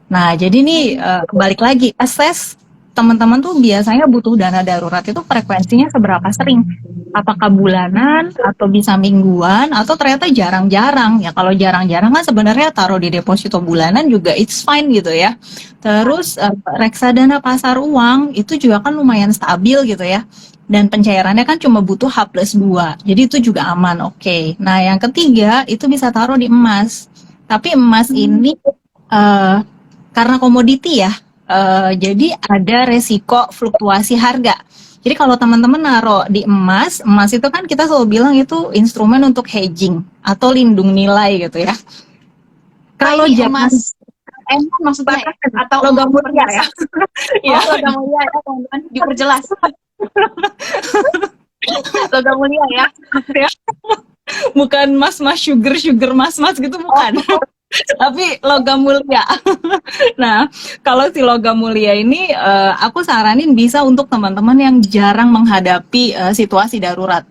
Nah, jadi nih balik lagi, assess teman-teman tuh biasanya butuh dana darurat itu frekuensinya seberapa sering? Apakah bulanan atau bisa mingguan atau ternyata jarang-jarang? Ya kalau jarang-jarang kan sebenarnya taruh di deposito bulanan juga it's fine gitu ya. Terus reksadana pasar uang itu juga kan lumayan stabil gitu ya. Dan pencairannya kan cuma butuh H+2. Jadi itu juga aman, oke. Nah, yang ketiga itu bisa taruh di emas. Tapi emas ini eh, karena komoditi ya, jadi ada resiko fluktuasi harga. Jadi kalau teman-teman naruh di emas, emas itu kan kita selalu bilang itu instrumen untuk hedging atau lindung nilai gitu ya. Kalau ini jangan emas maksudnya ya? Atau logam mulia ya. Oh, logam mulia ya teman-teman, diperjelas. Logam mulia ya. Bukan mas-mas sugar mas-mas gitu bukan. Tapi logam mulia. Nah, kalau si logam mulia ini aku saranin bisa untuk teman-teman yang jarang menghadapi situasi darurat.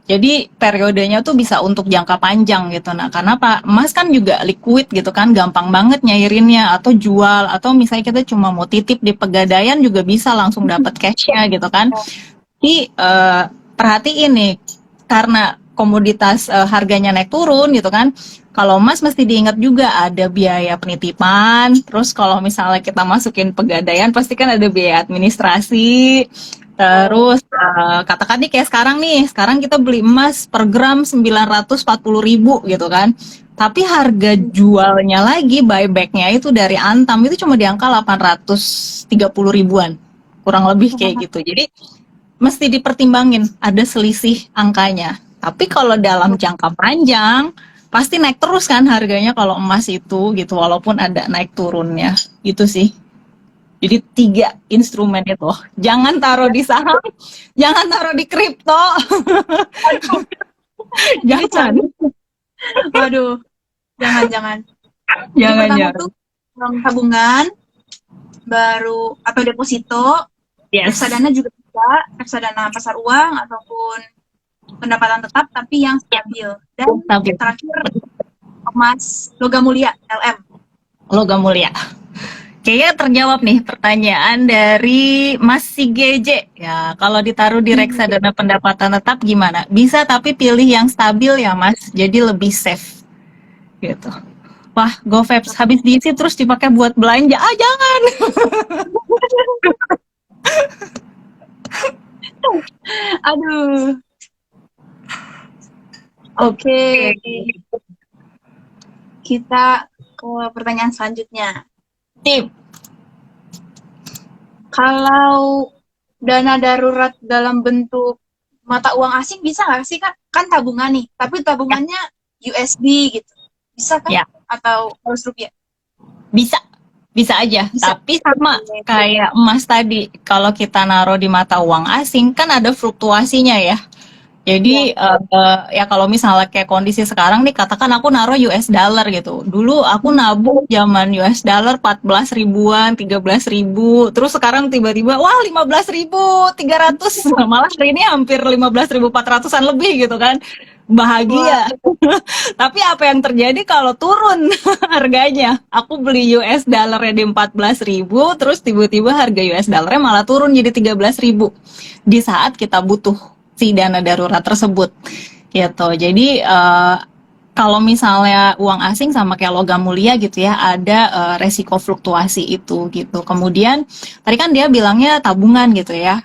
Jadi periodenya tuh bisa untuk jangka panjang gitu. Nah, karena Pak emas kan juga liquid gitu kan, gampang banget nyairinnya atau jual atau misalnya kita cuma mau titip di Pegadaian juga bisa langsung dapat cashnya gitu kan. Jadi perhatiin nih, karena komoditas harganya naik turun gitu kan. Kalau emas mesti diingat juga ada biaya penitipan. Terus kalau misalnya kita masukin Pegadaian pasti kan ada biaya administrasi. Terus katakan nih kayak sekarang kita beli emas per gram 940.000 gitu kan. Tapi harga jualnya lagi buybacknya itu dari Antam itu cuma di angka 830 ribuan. Kurang lebih kayak gitu. Jadi mesti dipertimbangin ada selisih angkanya. Tapi kalau dalam jangka panjang pasti naik terus kan harganya kalau emas itu gitu walaupun ada naik turunnya gitu sih. Jadi 3 instrumen itu. Jangan taruh di saham, jangan taruh di kripto. Jangan. Waduh, jangan. Jadi Jangan pertama ya. tuh tabungan, baru atau deposito, Yes. reksadana juga bisa, reksadana pasar uang ataupun pendapatan tetap tapi yang stabil. Dan Stabil. terakhir emas logam mulia LM. Logam mulia. Kayaknya terjawab nih pertanyaan dari Mas Sigeje. Ya, kalau ditaruh di reksadana pendapatan tetap gimana? Bisa tapi pilih yang stabil ya Mas, jadi lebih safe. Gitu. Wah, GoVapes habis diisi terus dipakai buat belanja. Ah, jangan. Aduh. Oke. Kita ke pertanyaan selanjutnya. Tip. Kalau dana darurat dalam bentuk mata uang asing bisa nggak sih Kak? Kan tabungan nih, tapi tabungannya USD gitu. Bisa kan? Ya. Atau harus rupiah? Bisa. Bisa aja, Bisa. tapi sama kayak emas tadi. Kalau kita naruh di mata uang asing kan ada fluktuasinya ya. Jadi ya kalau misalnya kayak kondisi sekarang nih, katakan aku naruh US dollar gitu. Dulu aku nabung zaman US dollar 14 ribuan, 13 ribu. Terus sekarang tiba-tiba, wah 15.300. Malah hari ini hampir 15.400-an lebih gitu kan. Bahagia. Tapi apa yang terjadi kalau turun harganya? Aku beli US dollarnya di 14 ribu, terus tiba-tiba harga US dollarnya malah turun jadi 13 ribu. Di saat kita butuh si dana darurat tersebut gitu. Jadi kalau misalnya uang asing sama kayak logam mulia gitu ya, ada resiko fluktuasi itu gitu. Kemudian tadi kan dia bilangnya tabungan gitu ya.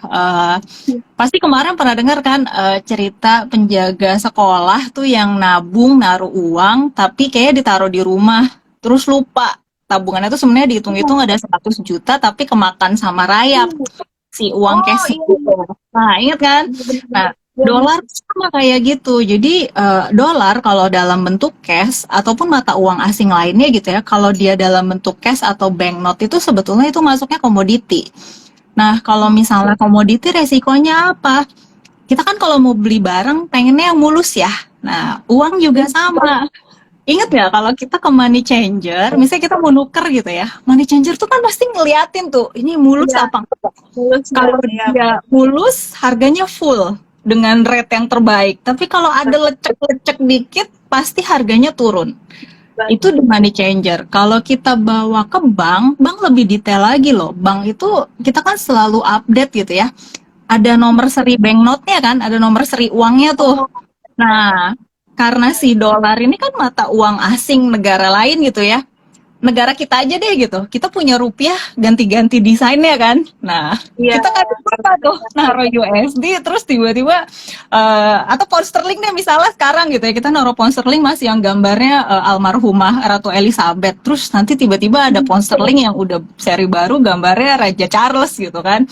Pasti kemarin pernah dengar kan cerita penjaga sekolah tuh yang nabung naruh uang tapi kayaknya ditaruh di rumah terus lupa. Tabungannya tuh sebenarnya dihitung-hitung ada 100 juta tapi kemakan sama rayap si uang cash itu. Nah, ingat kan? Nah, dolar sama kayak gitu. Jadi dolar kalau dalam bentuk cash ataupun mata uang asing lainnya gitu ya, kalau dia dalam bentuk cash atau banknote itu sebetulnya itu masuknya komoditi. Nah, kalau misalnya komoditi resikonya apa? Kita kan kalau mau beli barang pengennya yang mulus ya. Nah, uang juga sama. Ingat nggak kalau kita ke money changer, misalnya kita mau nuker gitu ya, money changer tuh kan pasti ngeliatin tuh, ini mulus apa enggak. Kalau dia mulus, harganya full dengan rate yang terbaik. Tapi kalau ada lecek-lecek dikit, pasti harganya turun. Itu di money changer. Kalau kita bawa ke bank, bank lebih detail lagi loh. Bank itu kita kan selalu update gitu ya. Ada nomor seri banknote-nya kan, ada nomor seri uangnya tuh. Oh, Nah, karena si dolar ini kan mata uang asing negara lain gitu ya. Negara kita aja deh gitu. Kita punya rupiah ganti-ganti desainnya kan. Nah, iya. kita kadang lupa tuh naruh USD terus tiba-tiba atau pound sterling deh misalnya sekarang gitu ya. Kita naruh pound sterling masih yang gambarnya almarhumah Ratu Elizabeth. Terus nanti tiba-tiba ada pound sterling yang udah seri baru gambarnya Raja Charles gitu kan.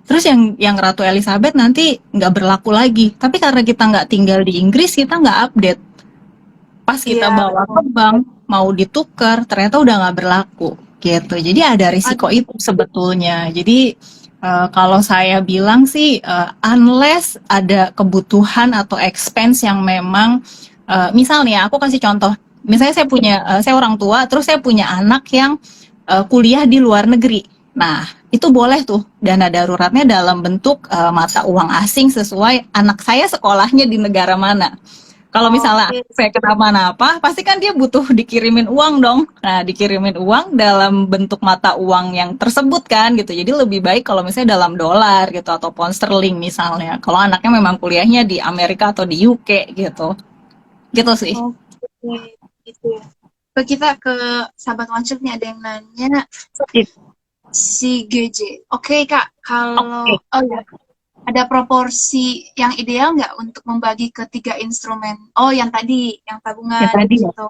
Terus yang Ratu Elizabeth nanti nggak berlaku lagi. Tapi karena kita nggak tinggal di Inggris, kita nggak update. Pas kita Iya, bawa ke bank, mau ditukar, ternyata udah nggak berlaku. Gitu. Jadi ada risiko itu sebetulnya. Jadi kalau saya bilang sih, unless ada kebutuhan atau expense yang memang, misalnya aku kasih contoh, misalnya saya orang tua, terus saya punya anak yang kuliah di luar negeri. Nah, itu boleh tuh dana daruratnya dalam bentuk mata uang asing sesuai anak saya sekolahnya di negara mana. Kalau misalnya oke. saya kenapa-napa, pasti kan dia butuh dikirimin uang dong. Nah, dikirimin uang dalam bentuk mata uang yang tersebut kan gitu. Jadi lebih baik kalau misalnya dalam dolar gitu atau pound sterling misalnya. Kalau anaknya memang kuliahnya di Amerika atau di UK gitu. Gitu sih. Oke, gitu ya. Kita ke sahabat Wancuk nih ada yang nanya si GJ. Oke Kak, kalau Oke. oh ya, ada proporsi yang ideal nggak untuk membagi ke 3 instrumen? Oh, yang tadi, yang Ya tabungan tadi ya. gitu.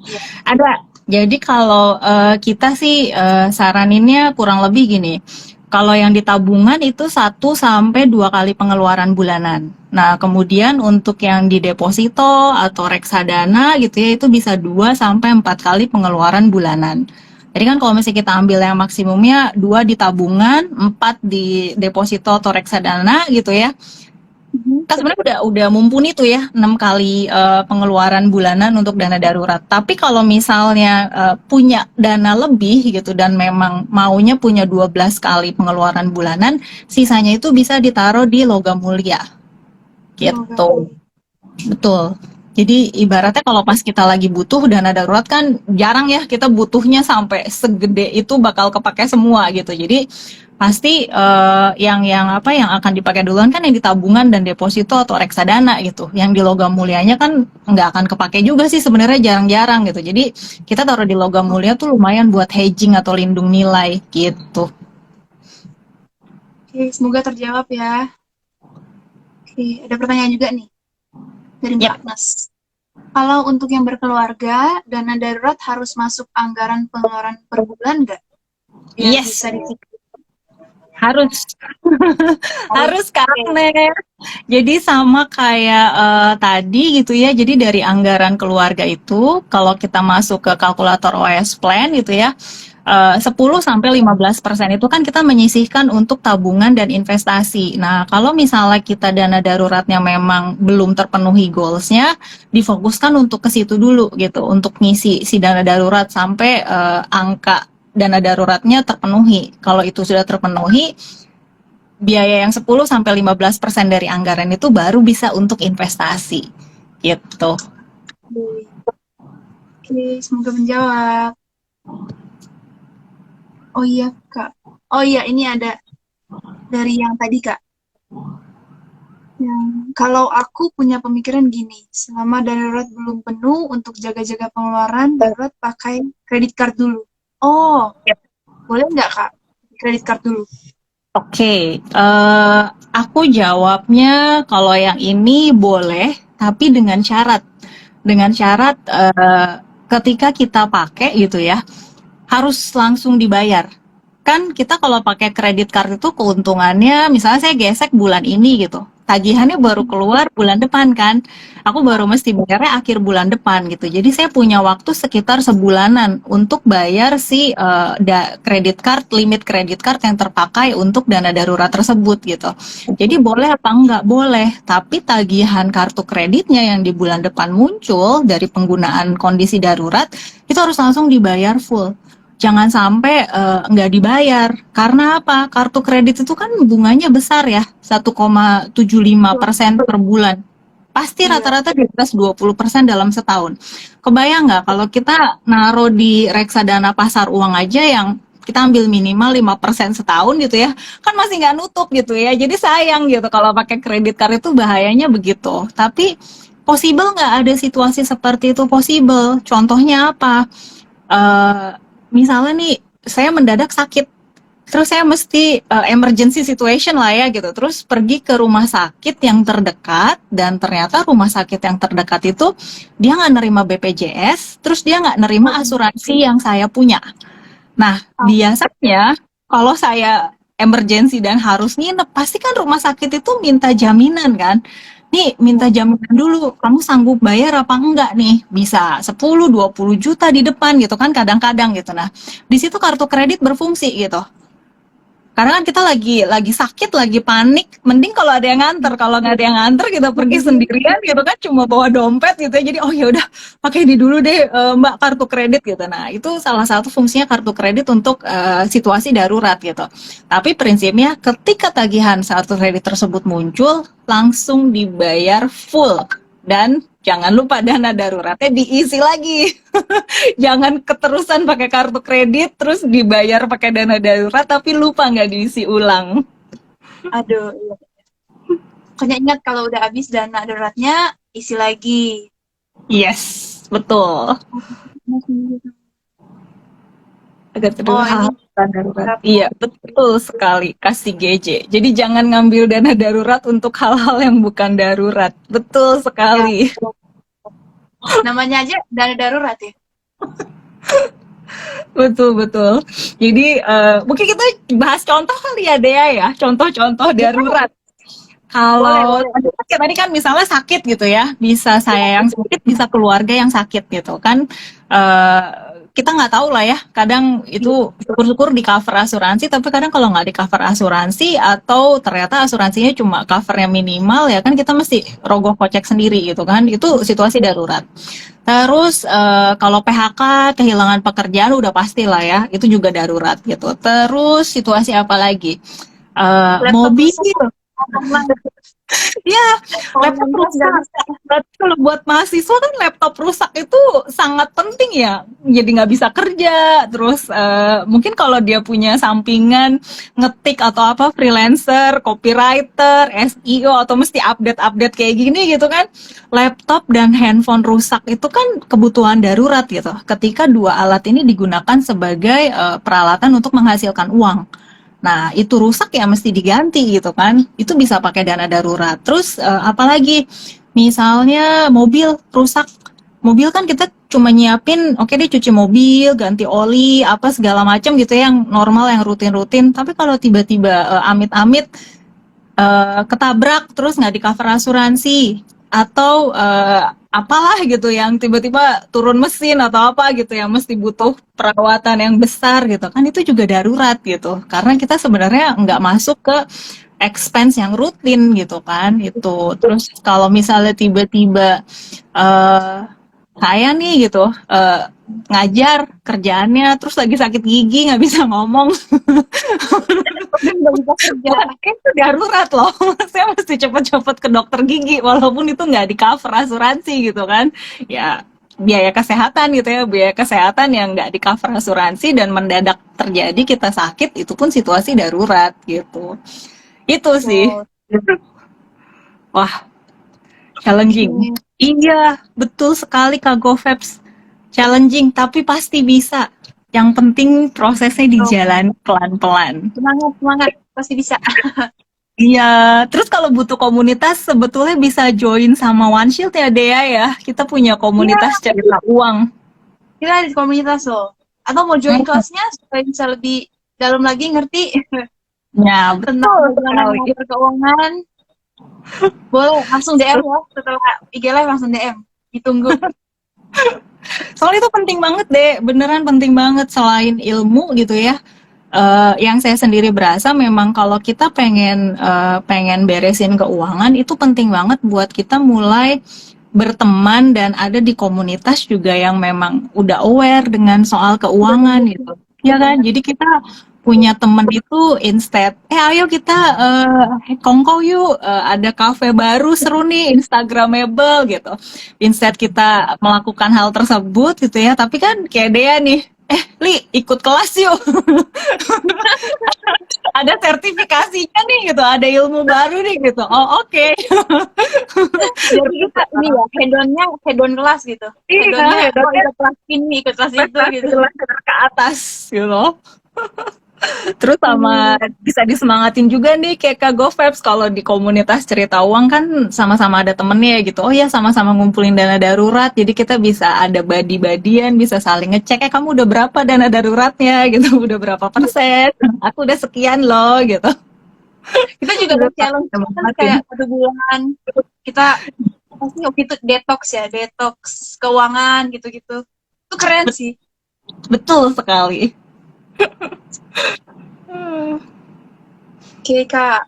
Iya. Ada. Jadi kalau kita sih saraninnya kurang lebih gini. Kalau yang di tabungan itu 1 sampai 2 kali pengeluaran bulanan. Nah, kemudian untuk yang di deposito atau reksadana gitu ya, itu bisa 2 sampai 4 kali pengeluaran bulanan. Jadi kan kalau misalnya kita ambil yang maksimumnya 2 di tabungan, 4 di deposito atau reksadana gitu ya, kan sebenarnya udah mumpuni tuh ya 6 kali pengeluaran bulanan untuk dana darurat. Tapi kalau misalnya punya dana lebih gitu dan memang maunya punya 12 kali pengeluaran bulanan, sisanya itu bisa ditaruh di logam mulia gitu. Betul. Jadi ibaratnya kalau pas kita lagi butuh dana darurat kan jarang ya kita butuhnya sampai segede itu bakal kepake semua gitu. Jadi pasti yang apa yang akan dipakai duluan kan yang di tabungan dan deposito atau reksadana gitu. Yang di logam mulianya kan nggak akan kepake juga sih sebenarnya jarang-jarang gitu. Jadi kita taruh di logam mulia tuh lumayan buat hedging atau lindung nilai gitu. Oke, semoga terjawab ya. Oke, ada pertanyaan juga nih dari Mbak Ya, Agnes. Kalau untuk yang berkeluarga, dana darurat harus masuk anggaran pengeluaran per bulan nggak? Biar yes, bisa dicicil. harus harus Oke. karena jadi sama kayak tadi gitu ya. Jadi dari anggaran keluarga itu kalau kita masuk ke kalkulator OS Plan gitu ya, 10 sampai 15% itu kan kita menyisihkan untuk tabungan dan investasi. Nah, kalau misalnya kita dana daruratnya memang belum terpenuhi goalsnya, difokuskan untuk ke situ dulu gitu, untuk ngisi si dana darurat sampai angka dana daruratnya terpenuhi. Kalau itu sudah terpenuhi, biaya yang 10 sampai 15% dari anggaran itu baru bisa untuk investasi. Gitu. Oke, semoga menjawab. Oh iya, Kak. Oh iya, ini ada dari yang tadi, Kak. Kalau aku punya pemikiran gini, selama darurat belum penuh untuk jaga-jaga pengeluaran, darurat pakai kredit card dulu. Oh, boleh nggak, Kak? Kredit card dulu. Oke, aku jawabnya kalau yang ini boleh, tapi dengan syarat. Dengan syarat ketika kita pakai gitu ya, harus langsung dibayar. Kan kita kalau pakai kredit card itu keuntungannya, misalnya saya gesek bulan ini gitu, tagihannya baru keluar bulan depan kan. Aku baru mesti bayarnya akhir bulan depan gitu. Jadi saya punya waktu sekitar sebulanan untuk bayar si kredit card, limit kredit card yang terpakai untuk dana darurat tersebut gitu. Jadi boleh apa enggak? Boleh. Tapi tagihan kartu kreditnya yang di bulan depan muncul dari penggunaan kondisi darurat, itu harus langsung dibayar full. Jangan sampai nggak dibayar. Karena apa? Kartu kredit itu kan bunganya besar ya, 1,75% per bulan. Pasti Iya. rata-rata di atas 20% dalam setahun. Kebayang nggak kalau kita naruh di reksadana pasar uang aja yang kita ambil minimal 5% setahun gitu ya, kan masih nggak nutup gitu ya. Jadi sayang gitu kalau pakai kredit card itu bahayanya begitu. Tapi possible nggak ada situasi seperti itu possible? Contohnya apa? Eh, Misalnya nih, saya mendadak sakit, terus saya mesti emergency situation lah ya gitu. Terus pergi ke rumah sakit yang terdekat dan ternyata rumah sakit yang terdekat itu dia nggak nerima BPJS, terus dia nggak nerima asuransi yang saya punya. Nah, biasanya kalau saya emergency dan harus nginep, pasti kan rumah sakit itu minta jaminan kan. Nih, minta jaminan dulu, kamu sanggup bayar apa enggak nih? Bisa 10, 20 juta di depan gitu kan kadang-kadang gitu. Nah, di situ kartu kredit berfungsi gitu. Karena kan kita lagi sakit, lagi panik, mending kalau ada yang nganter. Kalau nggak ada yang nganter, kita pergi sendirian gitu kan, cuma bawa dompet gitu ya. Jadi, oh ya udah, pakai ini dulu deh, Mbak, kartu kredit gitu. Nah, itu salah satu fungsinya kartu kredit untuk situasi darurat gitu. Tapi prinsipnya, ketika tagihan kartu kredit tersebut muncul, langsung dibayar full. Dan jangan lupa dana daruratnya diisi lagi. Jangan keterusan pakai kartu kredit terus dibayar pakai dana darurat tapi lupa nggak diisi ulang. Aduh, iya. Pokoknya ingat kalau udah habis dana daruratnya, isi lagi. Yes, betul. Agar Oh, sederhana ini dana darurat. Iya, betul sekali. Kasih GJ. Jadi jangan ngambil dana darurat untuk hal-hal yang bukan darurat. Betul ya, sekali. namanya aja dana darurat ya. Betul, betul. Jadi mungkin kita bahas contoh kali ya Dea ya. Contoh-contoh darurat. Kalau Boleh. tadi kan misalnya sakit gitu ya, bisa saya yang sakit, bisa keluarga yang sakit gitu kan. Eh, kita nggak tahu lah ya, kadang itu syukur-syukur di cover asuransi, tapi kadang kalau nggak di cover asuransi atau ternyata asuransinya cuma covernya minimal ya kan kita mesti rogoh kocek sendiri gitu kan, itu situasi darurat. Terus kalau PHK, kehilangan pekerjaan udah pasti lah ya, itu juga darurat gitu. Terus situasi apa lagi? Laptop Mobil. rusak. Ya, laptop Online class nggak rusak. bisa. Berarti kalau buat mahasiswa kan laptop rusak itu sangat penting ya. Jadi nggak bisa kerja. Terus mungkin kalau dia punya sampingan ngetik atau apa freelancer, copywriter, SEO atau mesti update-update kayak gini gitu kan. Laptop dan handphone rusak itu kan kebutuhan darurat gitu. Ketika dua alat ini digunakan sebagai peralatan untuk menghasilkan uang. Nah, itu rusak ya mesti diganti gitu kan. Itu bisa pakai dana darurat. Terus apalagi misalnya mobil rusak. Mobil kan kita cuma nyiapin, oke deh cuci mobil, ganti oli, apa segala macam gitu ya, yang normal, yang rutin-rutin. Tapi kalau tiba-tiba amit-amit ketabrak terus nggak di cover asuransi atau apalah gitu yang tiba-tiba turun mesin atau apa gitu yang mesti butuh perawatan yang besar gitu kan itu juga darurat gitu karena kita sebenarnya nggak masuk ke expense yang rutin gitu kan itu terus kalau misalnya tiba-tiba eh saya nih gitu ngajar kerjaannya terus lagi sakit gigi nggak bisa ngomong Nggak bisa kerja. wah, itu darurat loh. Saya mesti cepet-cepet ke dokter gigi, walaupun itu nggak di cover asuransi gitu kan. Ya, biaya kesehatan gitu ya, biaya kesehatan yang nggak di cover asuransi dan mendadak terjadi kita sakit, itu pun situasi darurat gitu. Itu sih. Oh, Wah, challenging. Iya, betul sekali Kak Goveps. Challenging, tapi pasti bisa. Yang penting prosesnya dijalani pelan-pelan. semangat, pasti bisa. Iya, terus kalau butuh komunitas sebetulnya bisa join sama One Shield ya Dea ya. Kita punya komunitas cerita uang. Kita ada di komunitas loh. Atau mau join kelasnya supaya bisa lebih dalam lagi ngerti Ya, tentang betul bagaimana sekali. mengatur keuangan. Boleh langsung DM ya setelah IG live langsung DM. Ditunggu. Soalnya itu penting banget deh, beneran penting banget selain ilmu gitu ya. Yang saya sendiri berasa memang kalau kita pengen beresin keuangan itu penting banget buat kita mulai berteman dan ada di komunitas juga yang memang udah aware dengan soal keuangan gitu. Ya kan? Jadi kita punya temen itu instead, ayo kita kongko yuk, ada kafe baru seru nih, Instagramable gitu. Instead kita melakukan hal tersebut gitu ya, tapi kan kayak dia nih, Li, ikut kelas yuk. Ada sertifikasinya nih gitu, ada ilmu baru nih gitu. Oh oke. Jadi kita ini ya, hedon kelas gitu. Iya, Hedonnya, hedonnya ikut kelas ini, ikut kelas itu gitu. ke atas gitu. Terus sama bisa disemangatin juga nih kayak Kak GoVapes kalau di komunitas cerita uang kan sama-sama ada temennya gitu. Oh ya sama-sama ngumpulin dana darurat. Jadi kita bisa ada badi-badian, bisa saling ngecek kamu udah berapa dana daruratnya gitu, udah berapa persen. Aku udah sekian loh gitu. Kita juga ada challenge kan kayak 1 bulan kita pasti waktu itu detox keuangan gitu-gitu. Itu keren sih. Betul sekali. Oke Kak,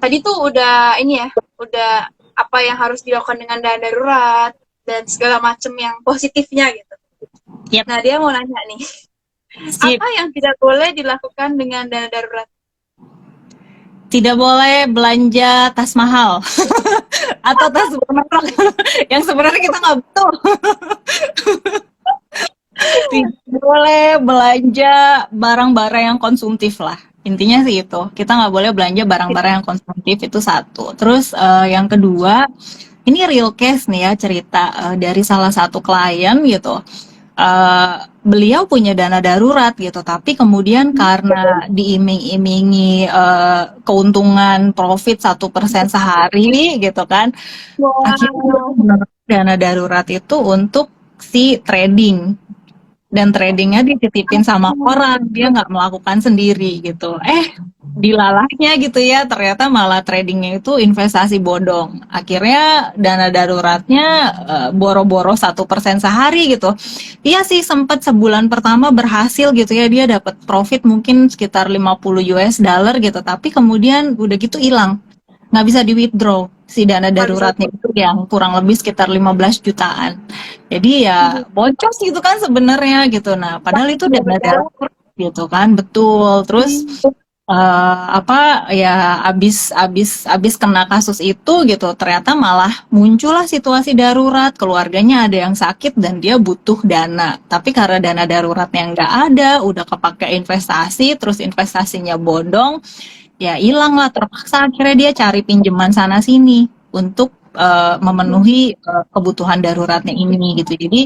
tadi tuh udah ini ya, udah apa yang harus dilakukan dengan dana darurat dan segala macam yang positifnya gitu. Yep. Nah dia mau nanya nih, apa yang tidak boleh dilakukan dengan dana darurat? Tidak boleh belanja tas mahal atau tas bermerek yang sebenarnya kita nggak butuh. Tidak boleh belanja barang-barang yang konsumtif lah. Intinya sih itu. Kita nggak boleh belanja barang-barang yang konsumtif, itu satu. Terus yang kedua, ini real case nih ya, cerita dari salah satu klien gitu. Beliau punya dana darurat gitu, tapi kemudian karena diiming-imingi keuntungan profit 1% sehari gitu kan, akhirnya dana darurat itu untuk si trading, dan tradingnya dititipin sama orang, dia nggak melakukan sendiri gitu. Dilalahnya gitu ya, ternyata malah tradingnya itu investasi bodong. Akhirnya dana daruratnya boro-boro 1% sehari gitu. Iya sih sempat sebulan pertama berhasil gitu ya, dia dapat profit mungkin sekitar 50 US dollar gitu, tapi kemudian udah gitu hilang. Nggak bisa di withdraw si dana daruratnya itu yang kurang lebih sekitar 15 jutaan. Jadi ya boncos gitu kan sebenarnya gitu. Nah, padahal itu dana darurat gitu kan, betul. Terus abis kena kasus itu gitu, ternyata malah muncullah situasi darurat, keluarganya ada yang sakit dan dia butuh dana, tapi karena dana daruratnya nggak ada, udah kepake investasi, terus investasinya bodong, ya hilang lah, terpaksa akhirnya dia cari pinjaman sana sini untuk memenuhi kebutuhan daruratnya ini gitu. Jadi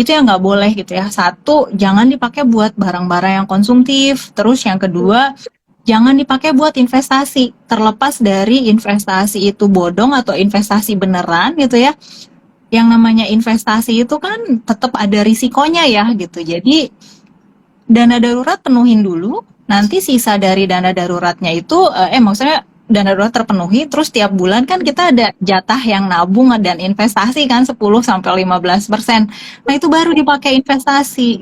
itu yang nggak boleh gitu ya. Satu, jangan dipakai buat barang-barang yang konsumtif. Terus yang kedua, jangan dipakai buat investasi. Terlepas dari investasi itu bodong atau investasi beneran gitu ya. Yang namanya investasi itu kan tetap ada risikonya ya gitu. Jadi dana darurat penuhin dulu, nanti sisa dari dana daruratnya itu, maksudnya dana darurat terpenuhi, terus tiap bulan kan kita ada jatah yang nabung dan investasi kan 10-15%. Nah itu baru dipakai investasi.